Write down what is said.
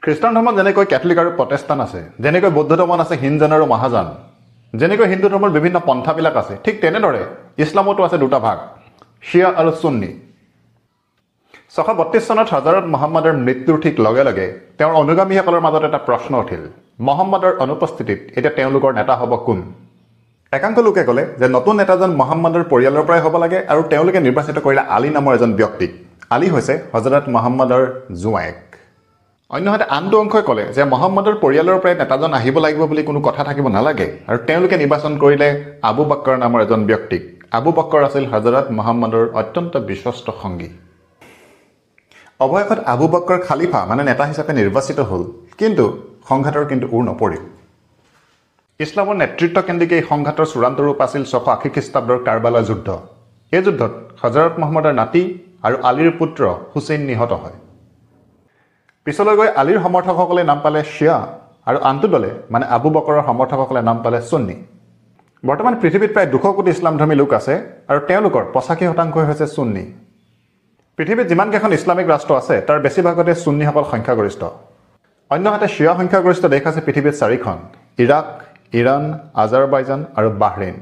খ্ৰীষ্টান ধৰ্মত যেনেকৈ কেথলিক আৰু প্ৰটেষ্টাণ্ট আছে, যেনেকৈ বৌদ্ধ ধৰ্মত আছে হিনজান আৰু মহাযান, যেনেকৈ হিন্দু ধৰ্মৰ বিভিন্ন পন্থাবিলাক আছে, ঠিক তেনেদৰে ইছলামতো আছে দুটা ভাগ, শিয়া আৰু সুন্নী। 632 চনত হজৰত মহম্মদৰ মৃত্যুৰ ঠিক লগে লগে তেওঁৰ অনুগামীসকলৰ মাজত এটা প্ৰশ্ন উঠিল, মহম্মদৰ অনুপস্থিতিত এতিয়া তেওঁলোকৰ নেতা হ'ব কোন? একাংশ লোকে ক'লে যে নতুন নেতাজন মহম্মদৰ পৰিয়ালৰ পৰাই হ'ব লাগে আৰু তেওঁলোকে নিৰ্বাচিত কৰিলে আলী নামৰ এজন ব্যক্তিক। আলী হৈছে হজৰত মহম্মদৰ জোঁৱায়েক। অন্যহাতে আনটো অংশই ক'লে যে মহম্মদৰ পৰিয়ালৰ পৰাই নেতাজন আহিব লাগিব বুলি কোনো কথা থাকিব নালাগে আৰু তেওঁলোকে নিৰ্বাচন কৰিলে আবু বক্কৰ নামৰ এজন ব্যক্তিক। আবু বক্কৰ আছিল হজৰত মহম্মদৰ অত্যন্ত বিশ্বস্ত সংগী। অৱশেষত আবু বক্কৰ খালিফা মানে নেতা হিচাপে নিৰ্বাচিত হ'ল, কিন্তু সংঘাতৰ ওৰ নপৰিল। ইছলামৰ নেতৃত্বকেন্দ্ৰিক এই সংঘাতৰ চূড়ান্ত ৰূপ আছিল 680 খ্ৰীষ্টাব্দৰ কাৰবালা যুদ্ধ। এই যুদ্ধত হজৰত মহম্মদৰ নাতি আৰু আলীৰ পুত্ৰ হুছেইন নিহত হয়। পিছলৈ গৈ আলীৰ সমৰ্থকসকলে নাম পালে শিয়া আৰু আনটো দলে মানে আবু বকৰৰ সমৰ্থকসকলে নাম পালে সুন্নী। বৰ্তমান পৃথিৱীত প্ৰায় 200 কোটি ইছলামধৰ্মী লোক আছে আৰু তেওঁলোকৰ 85% হৈছে সুন্নী। পৃথিৱীত যিমানকেইখন ইছলামিক ৰাষ্ট্ৰ আছে তাৰ বেছিভাগতে সুন্নীসকল সংখ্যাগৰিষ্ঠ। অন্যহাতে শিয়া সংখ্যাগৰিষ্ঠ দেশ আছে পৃথিৱীত 4খন, ইৰাক, ইৰাণ, আজাৰবাইজান আৰু বাহৰেইন।